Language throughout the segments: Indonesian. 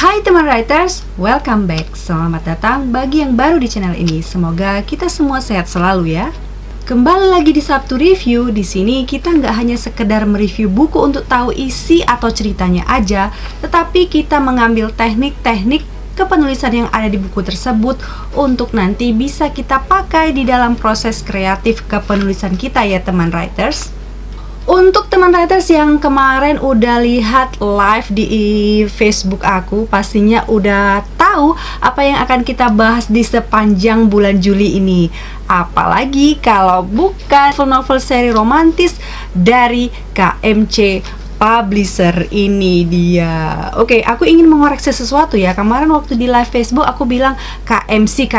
Hai teman writers, welcome back. Selamat datang bagi yang baru di channel ini. Semoga kita semua sehat selalu ya. Kembali lagi di Sabtu Review. Di sini kita nggak hanya sekedar mereview buku untuk tahu isi atau ceritanya aja, tetapi kita mengambil teknik-teknik kepenulisan yang ada di buku tersebut untuk nanti bisa kita pakai di dalam proses kreatif kepenulisan kita ya teman writers. Untuk teman writers yang kemarin udah lihat live di Facebook aku, pastinya udah tahu apa yang akan kita bahas di sepanjang bulan Juli ini. Apalagi kalau bukan novel seri romantis dari KMC Publisher. Ini dia. Oke, aku ingin mengoreksi sesuatu ya. Kemarin waktu di live Facebook aku bilang KMC.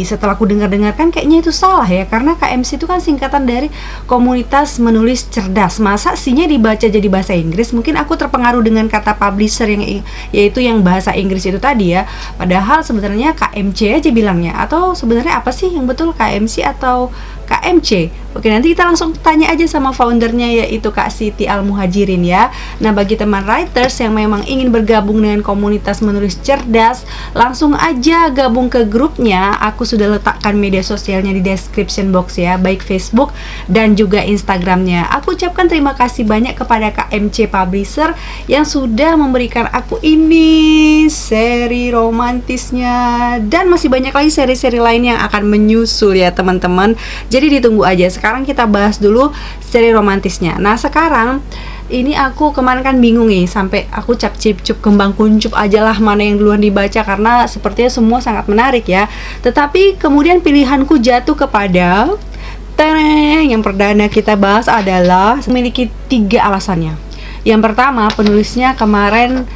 Setelah aku dengar-dengar kan kayaknya itu salah ya, karena KMC itu kan singkatan dari Komunitas Menulis Cerdas. Masa C-nya dibaca jadi bahasa Inggris? Mungkin aku terpengaruh dengan kata publisher yang yaitu yang bahasa Inggris itu tadi ya. Padahal sebenarnya KMC aja bilangnya. Atau sebenarnya apa sih yang betul, KMC atau KMC? Oke, nanti kita langsung tanya aja sama foundernya, yaitu Kak Siti Al-Muhajirin ya. Nah, bagi teman writers yang memang ingin bergabung dengan Komunitas Menulis Cerdas, langsung aja gabung ke grupnya. Aku sudah letakkan media sosialnya di description box ya, baik Facebook dan juga Instagramnya. Aku ucapkan terima kasih banyak kepada KMC Publisher yang sudah memberikan aku ini seri romantisnya, dan masih banyak lagi seri-seri lain yang akan menyusul ya teman-teman. Jadi ditunggu aja. Sekarang kita bahas dulu seri romantisnya. Nah, sekarang ini aku kemarin kan bingung nih, sampai aku cap-cip-cup kembang kuncup aja lah mana yang duluan dibaca, karena sepertinya semua sangat menarik ya. Tetapi kemudian pilihanku jatuh kepada yang perdana kita bahas adalah memiliki 3 alasannya. Yang pertama, penulisnya kemarin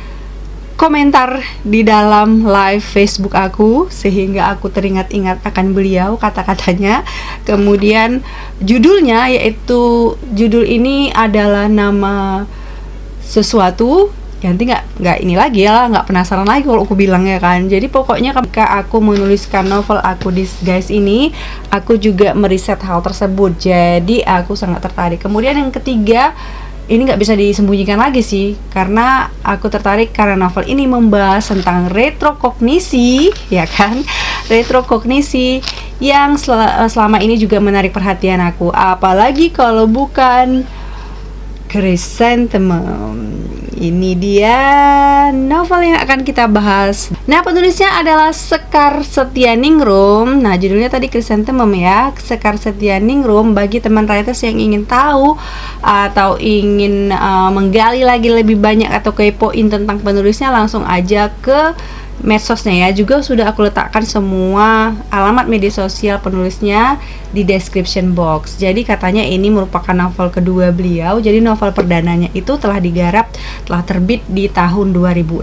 komentar di dalam live Facebook aku, sehingga aku teringat-ingat akan beliau, kata-katanya. Kemudian judulnya, yaitu judul ini adalah nama sesuatu. Nanti nggak ini lagi ya, nggak penasaran lagi kalau aku bilang ya kan. Jadi pokoknya ketika aku menuliskan novel aku Disguise ini, aku juga meriset hal tersebut. Jadi aku sangat tertarik. Kemudian yang ketiga, ini nggak bisa disembunyikan lagi sih, karena aku tertarik karena novel ini membahas tentang retrokognisi, ya kan? Retrokognisi yang selama ini juga menarik perhatian aku, apalagi kalau bukan Chrysanthemum. Ini dia novel yang akan kita bahas. Nah, penulisnya adalah Sekar Setyaningrum. Nah, judulnya tadi Chrysanthemum ya, Sekar Setyaningrum. Bagi teman writers yang ingin tahu atau ingin menggali lagi lebih banyak atau kepoin tentang penulisnya, langsung aja ke medsosnya ya. Juga sudah aku letakkan semua alamat media sosial penulisnya di description box. Jadi katanya ini merupakan novel kedua beliau. Jadi novel perdananya itu telah digarap, telah terbit di tahun 2016,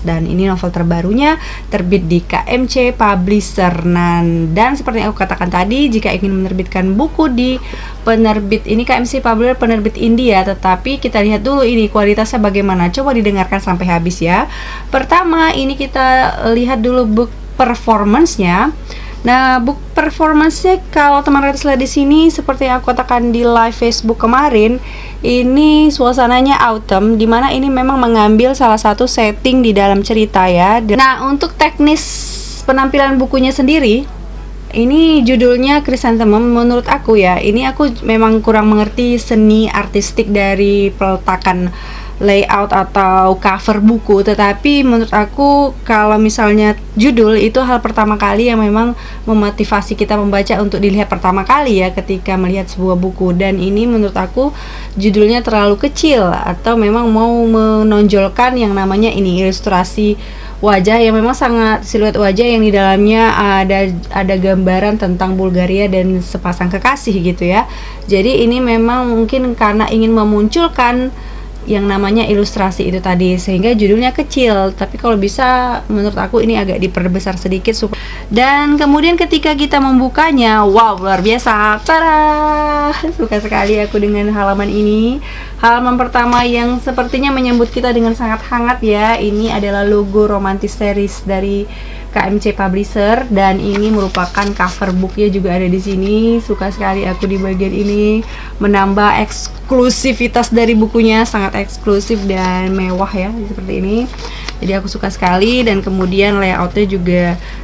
dan ini novel terbarunya terbit di KMC Publisher. Dan seperti yang aku katakan tadi, jika ingin menerbitkan buku di penerbit ini KMC Publisher, penerbit India, tetapi kita lihat dulu ini kualitasnya bagaimana. Coba didengarkan sampai habis ya. Pertama, ini kita lihat dulu book performance-nya. Nah, book performance-nya kalau teman writers lihat di sini, seperti yang aku katakan di live Facebook kemarin, ini suasananya autumn, dimana ini memang mengambil salah satu setting di dalam cerita ya. Nah, untuk teknis penampilan bukunya sendiri, ini judulnya Chrysanthemum. Menurut aku ya, ini aku memang kurang mengerti seni artistik dari peletakan layout atau cover buku, tetapi menurut aku kalau misalnya judul itu hal pertama kali yang memang memotivasi kita membaca untuk dilihat pertama kali ya ketika melihat sebuah buku. Dan ini menurut aku judulnya terlalu kecil, atau memang mau menonjolkan yang namanya ini ilustrasi wajah yang memang sangat siluet wajah yang di dalamnya ada gambaran tentang Bulgaria dan sepasang kekasih gitu ya. Jadi ini memang mungkin karena ingin memunculkan yang namanya ilustrasi itu tadi, sehingga judulnya kecil. Tapi kalau bisa menurut aku ini agak diperbesar sedikit. Dan kemudian ketika kita membukanya, wow, luar biasa. Tada! Suka sekali aku dengan halaman ini. Halaman pertama yang sepertinya menyambut kita dengan sangat hangat ya. Ini adalah logo romantis series dari KMC Publisher, dan ini merupakan cover booknya juga ada di sini. Suka sekali aku di bagian ini, menambah eksklusivitas dari bukunya, sangat eksklusif dan mewah ya, seperti ini. Jadi aku suka sekali, dan kemudian layoutnya juga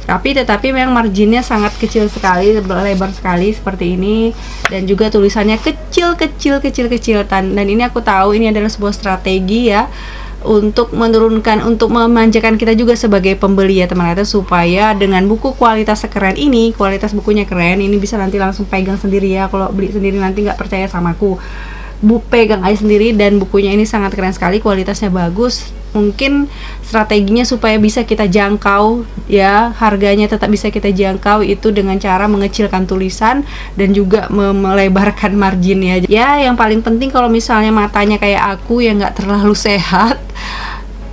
rapi, tetapi memang marginnya sangat kecil sekali, lebar sekali seperti ini, dan juga tulisannya kecil, dan ini aku tahu ini adalah sebuah strategi ya, untuk menurunkan, untuk memanjakan kita juga sebagai pembeli ya teman-teman, supaya dengan buku kualitas sekeren ini, kualitas bukunya keren, ini bisa nanti langsung pegang sendiri ya. Kalau beli sendiri nanti nggak percaya sama aku, pegang aja sendiri. Dan bukunya ini sangat keren sekali, kualitasnya bagus. Mungkin strateginya supaya bisa kita jangkau ya, harganya tetap bisa kita jangkau, itu dengan cara mengecilkan tulisan dan juga melebarkan margin ya. Ya, yang paling penting kalau misalnya matanya kayak aku yang nggak terlalu sehat,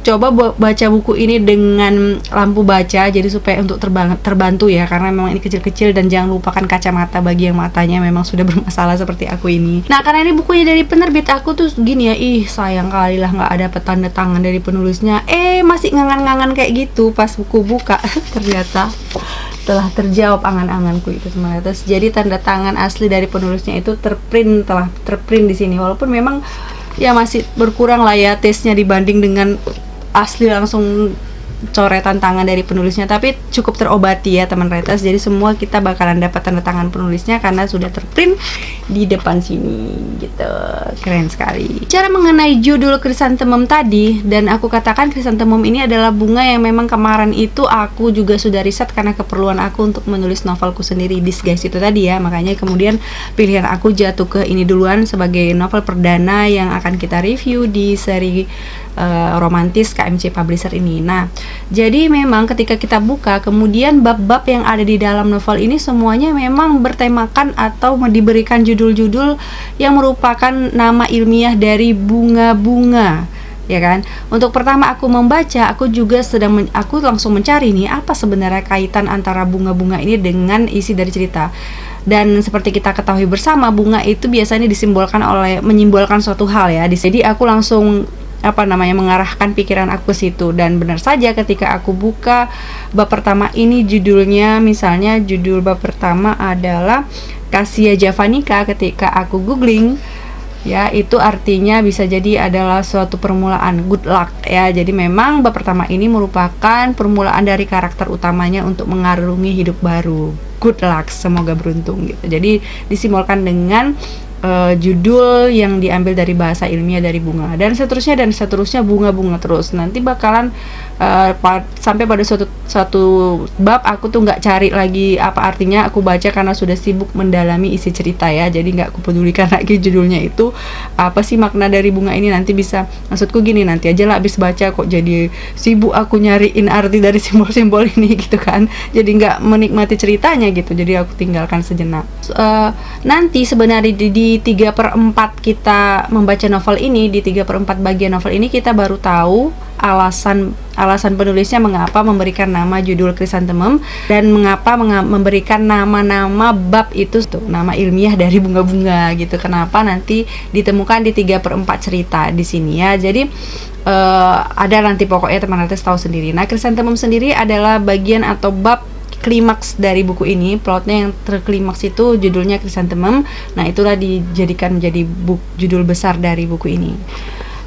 coba baca buku ini dengan lampu baca, jadi supaya untuk terbantu ya, karena memang ini kecil-kecil. Dan jangan lupakan kacamata bagi yang matanya memang sudah bermasalah seperti aku ini. Nah, karena ini bukunya dari penerbit, aku tuh gini ya, sayang kali lah nggak ada tanda tangan dari penulisnya. Masih ngangan-ngangan kayak gitu pas buku buka. Ternyata telah terjawab angan-anganku itu semuanya. Terus jadi tanda tangan asli dari penulisnya itu telah terprint di sini, walaupun memang ya masih berkurang lah ya taste-nya dibanding dengan asli langsung coretan tangan dari penulisnya, tapi cukup terobati ya teman writers. Jadi semua kita bakalan dapat tanda tangan penulisnya karena sudah terprint di depan sini gitu. Keren sekali. Cara mengenai judul Chrysanthemum tadi, dan aku katakan Chrysanthemum ini adalah bunga yang memang kemarin itu aku juga sudah riset karena keperluan aku untuk menulis novelku sendiri, Disguise itu tadi ya. Makanya kemudian pilihan aku jatuh ke ini duluan sebagai novel perdana yang akan kita review di seri romantis KMC Publisher ini. Nah, jadi memang ketika kita buka, kemudian bab-bab yang ada di dalam novel ini semuanya memang bertemakan atau diberikan judul-judul yang merupakan nama ilmiah dari bunga-bunga, ya kan? Untuk pertama aku membaca, aku juga aku langsung mencari nih, apa sebenarnya kaitan antara bunga-bunga ini dengan isi dari cerita. Dan seperti kita ketahui bersama, bunga itu biasanya menyimbolkan suatu hal ya. Jadi aku langsung mengarahkan pikiran aku ke situ. Dan benar saja ketika aku buka bab pertama ini, judulnya misalnya judul bab pertama adalah Cassia Javanica. Ketika aku googling ya, itu artinya bisa jadi adalah suatu permulaan, good luck ya. Jadi memang bab pertama ini merupakan permulaan dari karakter utamanya untuk mengarungi hidup baru, good luck, semoga beruntung gitu. Jadi disimbolkan dengan judul yang diambil dari bahasa ilmiah dari bunga, dan seterusnya bunga-bunga terus. Nanti bakalan sampai pada suatu bab aku tuh nggak cari lagi apa artinya, aku baca karena sudah sibuk mendalami isi cerita ya. Jadi nggak aku pedulikan lagi judulnya itu apa sih makna dari bunga ini. Nanti bisa, maksudku gini, nanti aja lah abis baca kok jadi sibuk aku nyariin arti dari simbol-simbol ini gitu kan. Jadi nggak menikmati ceritanya gitu. Jadi aku tinggalkan sejenak. Nanti sebenarnya di 3/4 kita membaca novel ini, di 3/4 bagian novel ini kita baru tahu alasan penulisnya mengapa memberikan nama judul Chrysanthemum dan mengapa memberikan nama-nama bab itu tuh, nama ilmiah dari bunga-bunga gitu. Kenapa nanti ditemukan di 3/4 cerita di sini ya. Jadi ada nanti pokoknya teman-teman tahu sendiri. Nah, Chrysanthemum sendiri adalah bagian atau bab klimaks dari buku ini. Plotnya yang terklimaks itu judulnya Chrysanthemum. Nah, itulah dijadikan menjadi judul besar dari buku ini.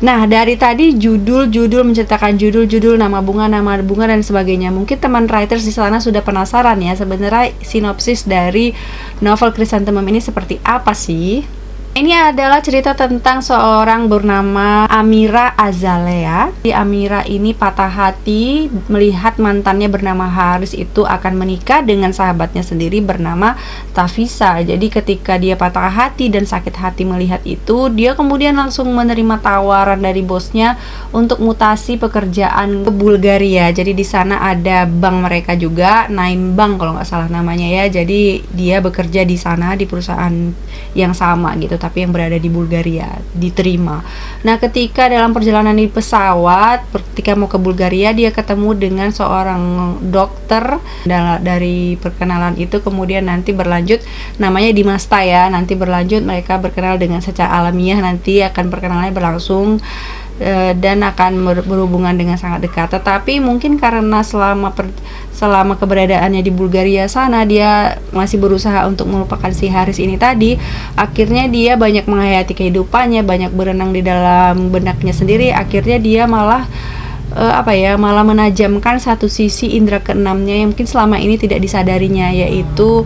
Nah, dari tadi judul-judul menceritakan judul-judul, nama bunga dan sebagainya. Mungkin teman writers di sana sudah penasaran ya, sebenarnya sinopsis dari novel Chrysanthemum ini seperti apa sih? Ini adalah cerita tentang seorang bernama Amira Azalea. Amira ini patah hati melihat mantannya bernama Haris itu akan menikah dengan sahabatnya sendiri bernama Tafisa. Jadi ketika dia patah hati dan sakit hati melihat itu, dia kemudian langsung menerima tawaran dari bosnya untuk mutasi pekerjaan ke Bulgaria. Jadi di sana ada bank mereka juga, Nine Bank kalau nggak salah namanya ya. Jadi dia bekerja di sana di perusahaan yang sama gitu, tapi yang berada di Bulgaria, diterima. Nah, ketika dalam perjalanan di pesawat, ketika mau ke Bulgaria, dia ketemu dengan seorang dokter. Dari perkenalan itu kemudian nanti berlanjut, namanya Dimasta ya, nanti berlanjut mereka berkenal dengan secara alamiah, nanti akan perkenalannya berlangsung dan akan berhubungan dengan sangat dekat. Tetapi mungkin karena selama keberadaannya di Bulgaria sana, dia masih berusaha untuk melupakan si Haris ini tadi. Akhirnya dia banyak menghayati kehidupannya, banyak berenang di dalam benaknya sendiri. Akhirnya dia malah malah menajamkan satu sisi indera keenamnya yang mungkin selama ini tidak disadarinya, yaitu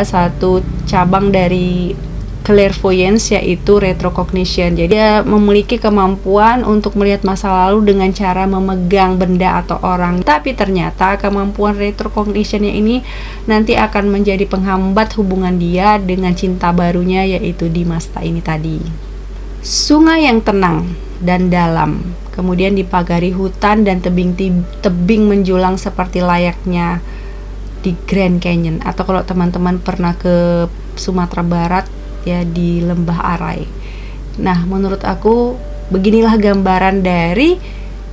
satu cabang dari clairvoyance, yaitu retrocognition. Jadi dia memiliki kemampuan untuk melihat masa lalu dengan cara memegang benda atau orang. Tapi ternyata kemampuan retrocognitionnya ini nanti akan menjadi penghambat hubungan dia dengan cinta barunya, yaitu Dimasta ini tadi. Sungai yang tenang dan dalam, kemudian dipagari hutan dan tebing menjulang seperti layaknya di Grand Canyon, atau kalau teman-teman pernah ke Sumatera Barat ya, di Lembah Arai. Nah, menurut aku beginilah gambaran dari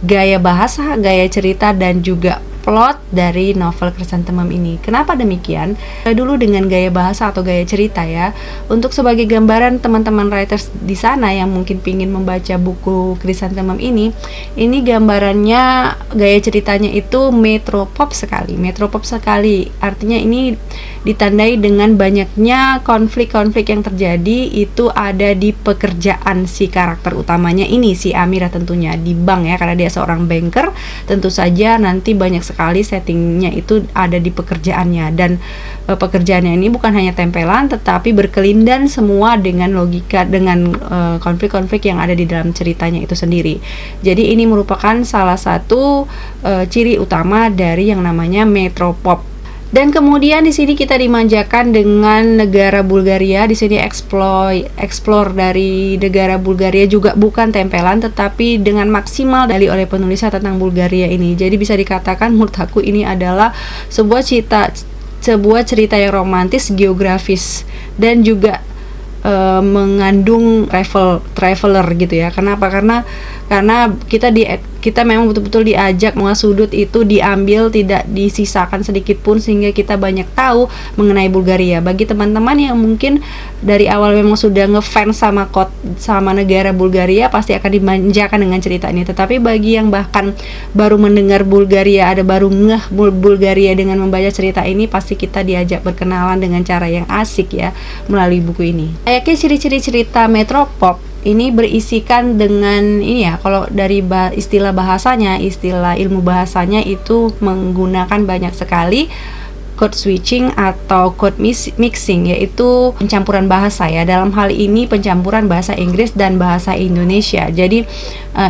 gaya bahasa, gaya cerita, dan juga plot dari novel Chrysanthemum ini. Kenapa demikian? Dulu dengan gaya bahasa atau gaya cerita ya. Untuk sebagai gambaran teman-teman writers di sana yang mungkin pingin membaca buku Chrysanthemum ini gambarannya, gaya ceritanya itu metropop sekali. Metropop sekali. Artinya ini ditandai dengan banyaknya konflik-konflik yang terjadi itu ada di pekerjaan si karakter utamanya ini, si Amira tentunya, di bank ya, karena dia seorang banker. Tentu saja nanti banyak sekali settingnya itu ada di pekerjaannya, dan pekerjaannya ini bukan hanya tempelan tetapi berkelindan semua dengan logika, dengan konflik-konflik yang ada di dalam ceritanya itu sendiri. Jadi ini merupakan salah satu ciri utama dari yang namanya metropop. Dan kemudian di sini kita dimanjakan dengan negara Bulgaria. Di sini explore dari negara Bulgaria juga bukan tempelan, tetapi dengan maksimal dari oleh penulisnya tentang Bulgaria ini. Jadi bisa dikatakan menurut aku ini adalah sebuah cerita yang romantis, geografis, dan juga mengandung traveler gitu ya. Kenapa? Karena kita memang betul-betul diajak, semua sudut itu diambil, tidak disisakan sedikit pun, sehingga kita banyak tahu mengenai Bulgaria. Bagi teman-teman yang mungkin dari awal memang sudah ngefans sama negara Bulgaria, pasti akan dimanjakan dengan cerita ini. Tetapi bagi yang bahkan baru mendengar Bulgaria, baru ngeh Bulgaria dengan membaca cerita ini, pasti kita diajak berkenalan dengan cara yang asik ya, melalui buku ini. Kayaknya ciri-ciri cerita metropop ini berisikan dengan ini ya, kalau dari istilah ilmu bahasanya itu menggunakan banyak sekali code switching atau code mixing, yaitu pencampuran bahasa ya. Dalam hal ini pencampuran bahasa Inggris dan bahasa Indonesia. Jadi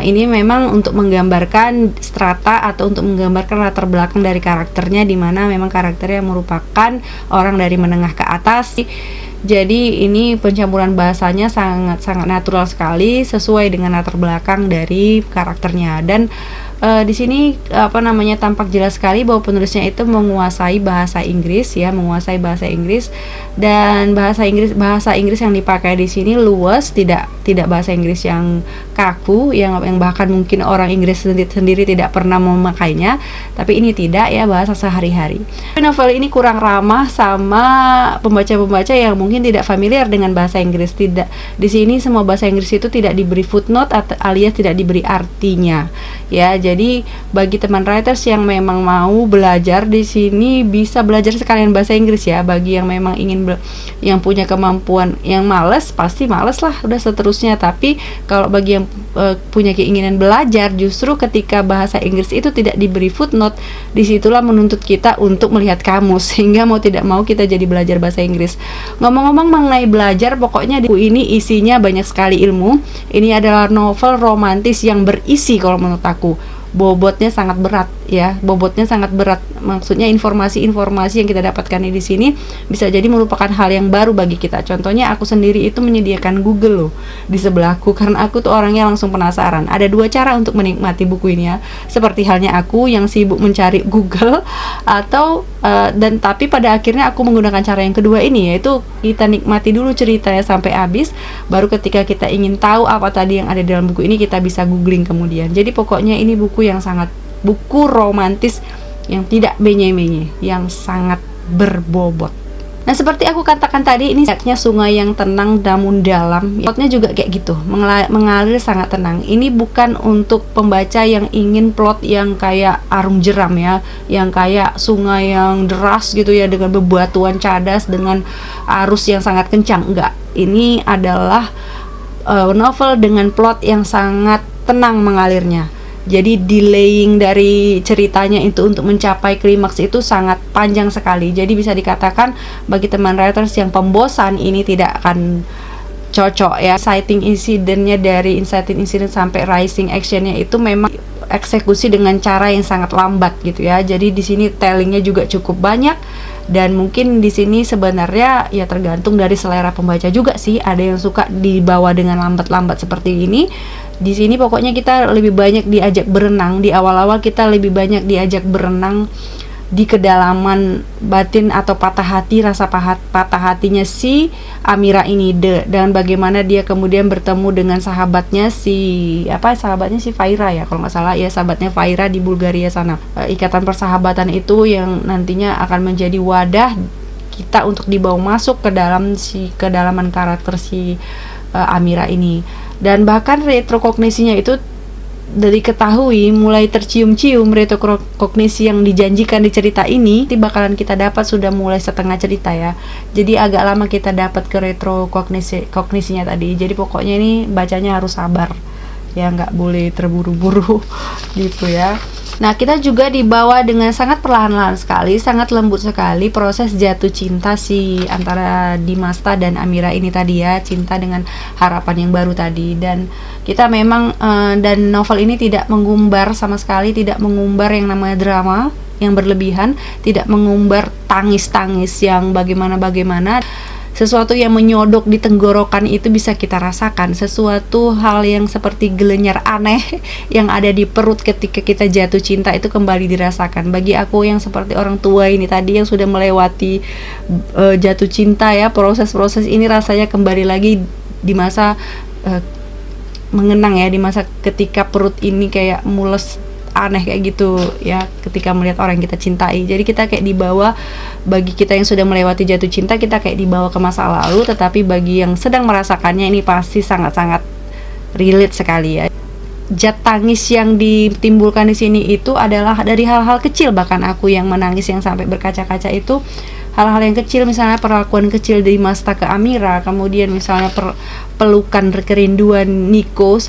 ini memang untuk menggambarkan strata atau untuk menggambarkan latar belakang dari karakternya, di mana memang karakternya merupakan orang dari menengah ke atas. Jadi ini pencampuran bahasanya sangat natural sekali, sesuai dengan latar belakang dari karakternya. Dan di sini tampak jelas sekali bahwa penulisnya itu menguasai bahasa Inggris ya, dan bahasa Inggris yang dipakai di sini luas, tidak bahasa Inggris yang kaku yang bahkan mungkin orang Inggris sendiri tidak pernah memakainya, tapi ini tidak ya, bahasa sehari-hari. Novel ini kurang ramah sama pembaca-pembaca yang mungkin tidak familiar dengan bahasa Inggris. Tidak, di sini semua bahasa Inggris itu tidak diberi footnote alias tidak diberi artinya ya. Jadi bagi teman writers yang memang mau belajar di sini, bisa belajar sekalian bahasa Inggris ya. Bagi yang memang yang punya kemampuan, yang males pasti males lah, udah seterusnya. Tapi kalau bagi yang punya keinginan belajar, justru ketika bahasa Inggris itu tidak diberi footnote, disitulah menuntut kita untuk melihat kamus, sehingga mau tidak mau kita jadi belajar bahasa Inggris. Ngomong-ngomong mengenai belajar, pokoknya di buku ini isinya banyak sekali ilmu. Ini adalah novel romantis yang berisi, kalau menurut aku bobotnya sangat berat ya, maksudnya informasi-informasi yang kita dapatkan di sini bisa jadi merupakan hal yang baru bagi kita. Contohnya aku sendiri itu menyediakan Google loh di sebelahku, karena aku tuh orangnya langsung penasaran. Ada dua cara untuk menikmati buku ini ya, seperti halnya aku yang sibuk mencari Google, atau tapi pada akhirnya aku menggunakan cara yang kedua ini, yaitu kita nikmati dulu ceritanya sampai habis, baru ketika kita ingin tahu apa tadi yang ada dalam buku ini, kita bisa googling kemudian. Jadi pokoknya ini buku romantis yang tidak benye-benye, yang sangat berbobot. Nah, seperti aku katakan tadi, ini layaknya sungai yang tenang namun dalam. Plotnya juga kayak gitu, mengalir sangat tenang. Ini bukan untuk pembaca yang ingin plot yang kayak Arum Jeram ya, yang kayak sungai yang deras gitu ya, dengan bebatuan cadas, dengan arus yang sangat kencang. Enggak, ini adalah novel dengan plot yang sangat tenang mengalirnya. Jadi delaying dari ceritanya itu untuk mencapai klimaks itu sangat panjang sekali. Jadi bisa dikatakan bagi teman writers yang pembosan ini tidak akan cocok ya. Inciting incidentnya dari inciting incident sampai rising actionnya itu memang eksekusi dengan cara yang sangat lambat gitu ya. Jadi di sini tellingnya juga cukup banyak, dan mungkin di sini sebenarnya ya tergantung dari selera pembaca juga sih. Ada yang suka dibawa dengan lambat-lambat seperti ini. Di sini pokoknya kita lebih banyak diajak berenang. Di awal-awal kita lebih banyak diajak berenang di kedalaman batin atau patah hati, rasa patah hatinya si Amira ini, dan bagaimana dia kemudian bertemu dengan sahabatnya si Faira ya, kalau nggak salah ya, sahabatnya Faira di Bulgaria sana. Ikatan persahabatan itu yang nantinya akan menjadi wadah kita untuk dibawa masuk ke dalam kedalaman karakter si Amira ini. Dan bahkan retrokognisinya itu dari ketahui mulai tercium-cium retrokognisi yang dijanjikan di cerita ini bakalan kita dapat sudah mulai setengah cerita ya. Jadi agak lama kita dapat ke retrokognisinya tadi. Jadi pokoknya ini bacanya harus sabar ya, nggak boleh terburu-buru gitu ya. Nah, kita juga dibawa dengan sangat perlahan-lahan sekali, sangat lembut sekali proses jatuh cinta si antara Dimasta dan Amira ini tadi ya, cinta dengan harapan yang baru tadi. Dan kita memang dan novel ini tidak mengumbar sama sekali, tidak mengumbar yang namanya drama yang berlebihan, tidak mengumbar tangis-tangis yang bagaimana-bagaimana. Sesuatu yang menyodok di tenggorokan itu bisa kita rasakan. Sesuatu hal yang seperti gelenyar aneh yang ada di perut ketika kita jatuh cinta itu kembali dirasakan. Bagi aku yang seperti orang tua ini tadi yang sudah melewati jatuh cinta ya, proses-proses ini rasanya kembali lagi di masa mengenang ya, di masa ketika perut ini kayak mules aneh kayak gitu ya, ketika melihat orang yang kita cintai. Jadi kita kayak dibawa, bagi kita yang sudah melewati jatuh cinta, kita kayak dibawa ke masa lalu, tetapi bagi yang sedang merasakannya ini pasti sangat-sangat relate sekali ya. Jat tangis yang ditimbulkan di sini itu adalah dari hal-hal kecil, bahkan aku yang menangis yang sampai berkaca-kaca itu hal-hal yang kecil, misalnya perlakuan kecil dari Masta ke Amira, kemudian misalnya pelukan kerinduan Nico,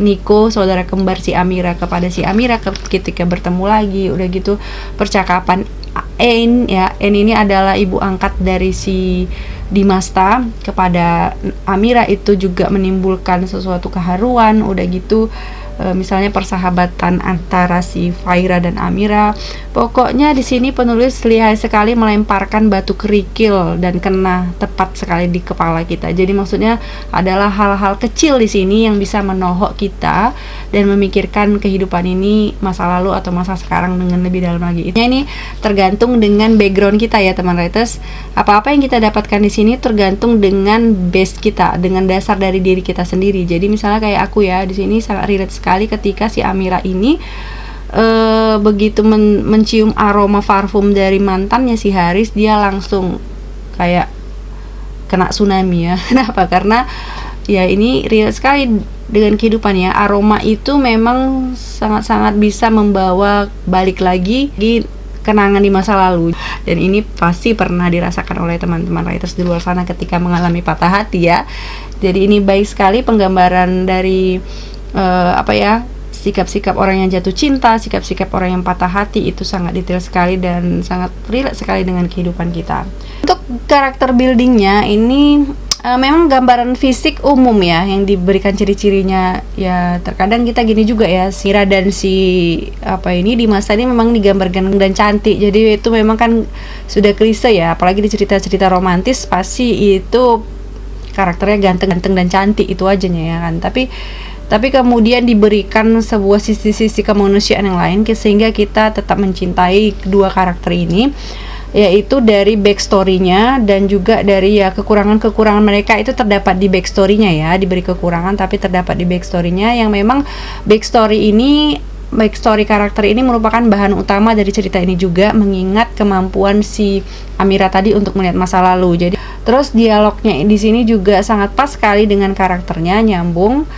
Nico saudara kembar si Amira kepada si Amira ketika bertemu lagi. Udah gitu percakapan Ain ya, Ain ini adalah ibu angkat dari si Dimasta kepada Amira, itu juga menimbulkan sesuatu keharuan. Udah gitu misalnya persahabatan antara si Faira dan Amira. Pokoknya di sini penulis lihai sekali melemparkan batu kerikil dan kena tepat sekali di kepala kita. Jadi maksudnya adalah hal-hal kecil di sini yang bisa menohok kita dan memikirkan kehidupan ini, masa lalu atau masa sekarang dengan lebih dalam lagi. Ini tergantung dengan background kita ya teman writers. Apa-apa yang kita dapatkan di sini tergantung dengan base kita, dengan dasar dari diri kita sendiri. Jadi misalnya kayak aku ya, di sini sangat relate sekali ketika si Amira ini begitu mencium aroma parfum dari mantannya si Haris, dia langsung kayak kena tsunami ya. Kenapa? Karena ya ini real sekali dengan kehidupannya. Aroma itu memang sangat-sangat bisa membawa balik lagi di kenangan di masa lalu, dan ini pasti pernah dirasakan oleh teman-teman writers di luar sana ketika mengalami patah hati ya. Jadi ini baik sekali penggambaran dari sikap-sikap orang yang jatuh cinta, sikap-sikap orang yang patah hati itu sangat detail sekali dan sangat relate sekali dengan kehidupan kita. Untuk karakter buildingnya ini memang gambaran fisik umum ya yang diberikan ciri-cirinya ya. Terkadang kita gini juga ya, Sira dan si di masa ini memang digambarkan dan cantik. Jadi itu memang kan sudah klise ya, apalagi di cerita-cerita romantis pasti itu karakternya ganteng dan cantik itu aja ya kan. Tapi kemudian diberikan sebuah sisi-sisi kemanusiaan yang lain sehingga kita tetap mencintai kedua karakter ini, yaitu dari backstory-nya dan juga dari ya kekurangan-kekurangan mereka itu terdapat di backstory-nya ya, diberi kekurangan tapi terdapat di backstory-nya, yang memang backstory karakter ini merupakan bahan utama dari cerita ini juga, mengingat kemampuan si Amira tadi untuk melihat masa lalu. Jadi terus dialognya di sini juga sangat pas sekali dengan karakternya, nyambung.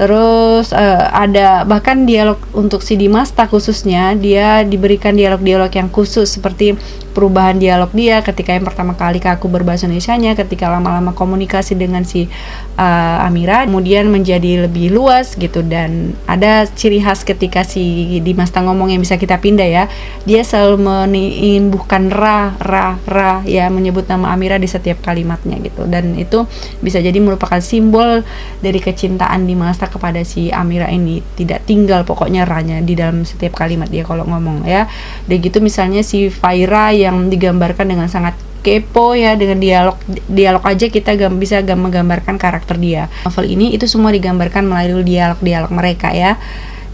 Terus ada bahkan dialog untuk si Dimasta khususnya, dia diberikan dialog-dialog yang khusus seperti perubahan dialog dia ketika yang pertama kali ke aku berbahasa Indonesianya, ketika lama-lama komunikasi dengan si Amira kemudian menjadi lebih luas gitu. Dan ada ciri khas ketika si Dimasta ngomong yang bisa kita pindah ya, dia selalu menimbuhkan ra ya, menyebut nama Amira di setiap kalimatnya gitu. Dan itu bisa jadi merupakan simbol dari kecintaan Dimasta kepada si Amira ini, tidak tinggal pokoknya ra-nya di dalam setiap kalimat dia kalau ngomong ya. Dan gitu misalnya si Faira yang digambarkan dengan sangat kepo ya, dengan dialog aja kita bisa menggambarkan karakter dia. Novel ini itu semua digambarkan melalui dialog mereka ya.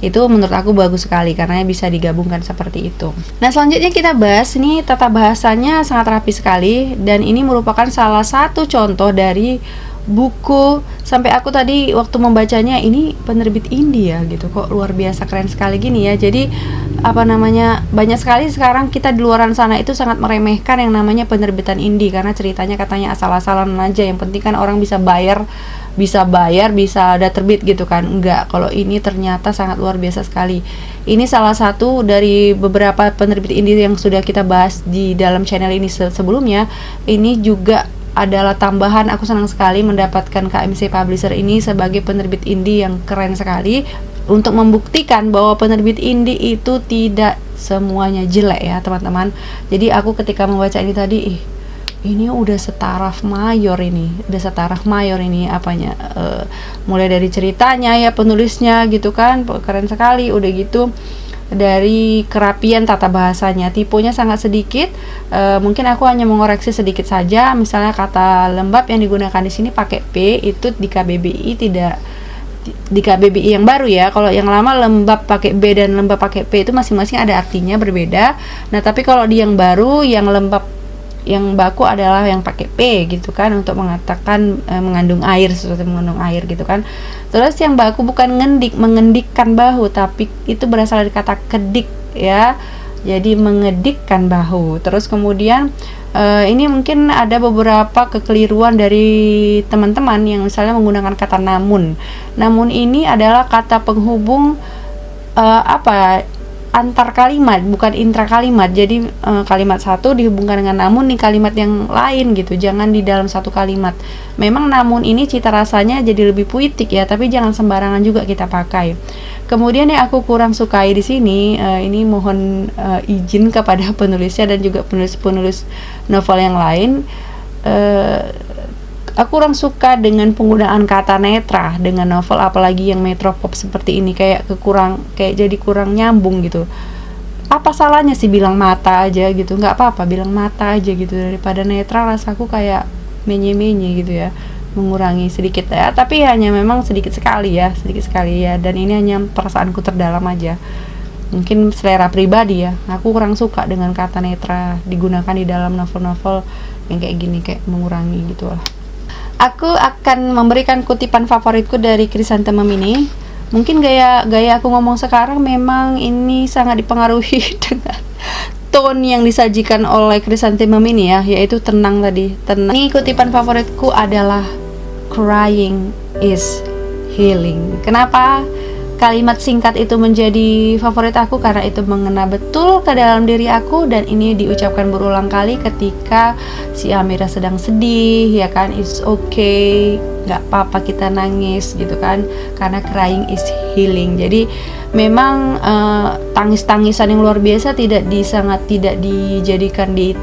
Itu menurut aku bagus sekali karena bisa digabungkan seperti itu. Nah, selanjutnya kita bahas ini tata bahasanya sangat rapi sekali, dan ini merupakan salah satu contoh dari buku, sampai aku tadi waktu membacanya, ini penerbit India gitu, kok luar biasa keren sekali gini ya. Jadi banyak sekali sekarang kita di luaran sana itu sangat meremehkan yang namanya penerbitan indie karena ceritanya katanya asal-asalan aja, yang penting kan orang bisa bayar bisa ada terbit gitu kan. Enggak, kalau ini ternyata sangat luar biasa sekali. Ini salah satu dari beberapa penerbit indie yang sudah kita bahas di dalam channel ini sebelumnya. Ini juga adalah tambahan. Aku senang sekali mendapatkan KMC Publisher ini sebagai penerbit indie yang keren sekali, untuk membuktikan bahwa penerbit indie itu tidak semuanya jelek ya teman-teman. Jadi aku ketika membaca ini tadi, ini udah setaraf mayor ini, apanya, mulai dari ceritanya ya, penulisnya gitu kan, keren sekali. Udah gitu dari kerapian tata bahasanya, tipenya sangat sedikit. Mungkin aku hanya mengoreksi sedikit saja, misalnya kata lembab yang digunakan di sini pakai P, itu di KBBI tidak, di KBBI yang baru ya. Kalau yang lama lembab pakai B dan lembab pakai P itu masing-masing ada artinya berbeda. Nah, tapi kalau di yang baru, yang lembab yang baku adalah yang pakai P gitu kan, untuk mengatakan mengandung air, sesuatu mengandung air gitu kan. Terus yang baku bukan mengendikkan bahu, tapi itu berasal dari kata kedik ya, jadi mengedikkan bahu. Terus kemudian ini mungkin ada beberapa kekeliruan dari teman-teman yang misalnya menggunakan kata namun. Namun ini adalah kata penghubung antar kalimat, bukan intra kalimat. Jadi kalimat satu dihubungkan dengan namun di kalimat yang lain gitu, jangan di dalam satu kalimat. Memang namun ini cita rasanya jadi lebih puitik ya, tapi jangan sembarangan juga kita pakai. Kemudian yang aku kurang sukai di sini, ini mohon izin kepada penulisnya dan juga penulis novel yang lain. Aku kurang suka dengan penggunaan kata netra dengan novel, apalagi yang metropop seperti ini, kayak jadi kurang nyambung gitu. Apa salahnya sih bilang mata aja gitu, nggak apa-apa bilang mata aja gitu, daripada netra rasaku kayak menye-menye gitu ya, mengurangi sedikit ya, tapi hanya memang sedikit sekali ya, dan ini hanya perasaanku terdalam aja, mungkin selera pribadi ya. Aku kurang suka dengan kata netra digunakan di dalam novel-novel yang kayak gini, kayak mengurangi gitu lah. Aku akan memberikan kutipan favoritku dari Chrysanthemum ini. Mungkin gaya aku ngomong sekarang memang ini sangat dipengaruhi dengan tone yang disajikan oleh Chrysanthemum ini ya, yaitu tenang tadi. Ini kutipan favoritku adalah crying is healing. Kenapa kalimat singkat itu menjadi favorit aku? Karena itu mengena betul ke dalam diri aku, dan ini diucapkan berulang kali ketika si Amira sedang sedih ya kan. It's okay, nggak apa-apa kita nangis gitu kan, karena crying is healing. Jadi memang tangis-tangisan yang luar biasa tidak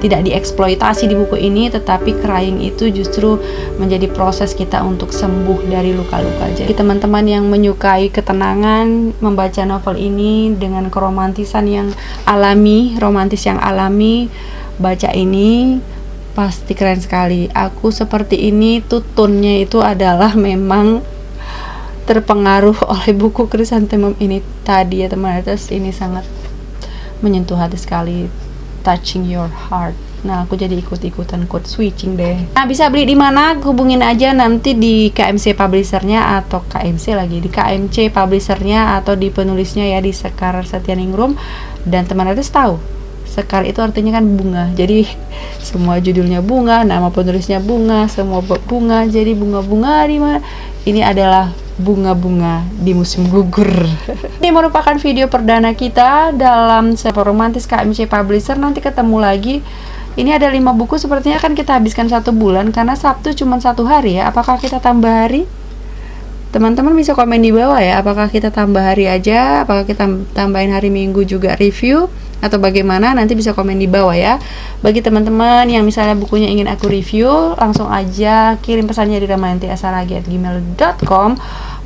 dieksploitasi di buku ini, tetapi crying itu justru menjadi proses kita untuk sembuh dari luka-luka. Jadi teman-teman yang menyukai ketenangan, membaca novel ini dengan keromantisan yang alami, baca ini pasti keren sekali. Aku seperti ini tuh, tone-nya itu adalah memang terpengaruh oleh buku Chrysanthemum ini tadi ya teman. Terus ini sangat menyentuh hati sekali, touching your heart. Nah, aku jadi ikut-ikutan code switching deh. Nah, bisa beli di mana? Hubungin aja nanti di KMC Publishernya, atau di KMC Publishernya, atau di penulisnya ya, di Sekar Setyaningrum. Dan teman artis tahu, Sekar itu artinya kan bunga. Jadi semua judulnya bunga, nama penulisnya bunga, semua bunga. Jadi bunga-bunga di mana? Ini adalah bunga-bunga di musim gugur. Ini merupakan video perdana kita dalam server romantis KMC Publisher. Nanti ketemu lagi. Ini ada 5 buku, sepertinya akan kita habiskan 1 bulan karena Sabtu cuma 1 hari ya. Apakah kita tambah hari? Teman-teman bisa komen di bawah ya, apakah kita tambah hari aja, apakah kita tambahin hari Minggu juga review, atau bagaimana, nanti bisa komen di bawah ya. Bagi teman-teman yang misalnya bukunya ingin aku review, langsung aja kirim pesannya di ramayantiasaragi@gmail.com.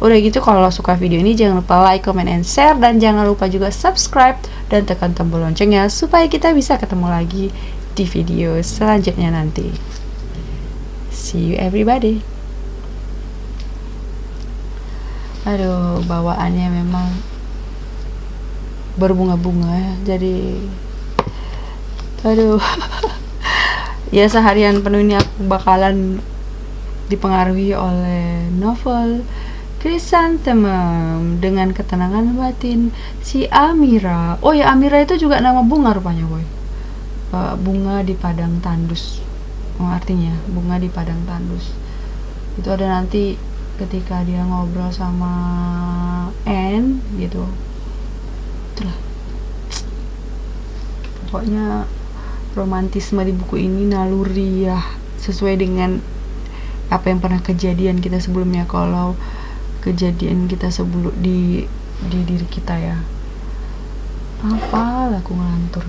Udah gitu, kalau suka video ini jangan lupa like, comment, and share, dan jangan lupa juga subscribe dan tekan tombol loncengnya supaya kita bisa ketemu lagi di video selanjutnya nanti. See you everybody. Aduh, bawaannya memang berbunga-bunga ya, jadi aduh. Ya, seharian penuh ini aku bakalan dipengaruhi oleh novel Chrysanthemum dengan ketenangan batin si Amira. Oh ya, Amira itu juga nama bunga rupanya, boy. Bunga di padang tandus. Artinya bunga di padang tandus. Itu ada nanti ketika dia ngobrol sama Anne gitu. Itulah, pokoknya romantisme di buku ini naluri ya, sesuai dengan apa yang pernah kejadian kita sebelumnya. Kalau kejadian kita sebelum di diri kita ya, apa aku ngelantur.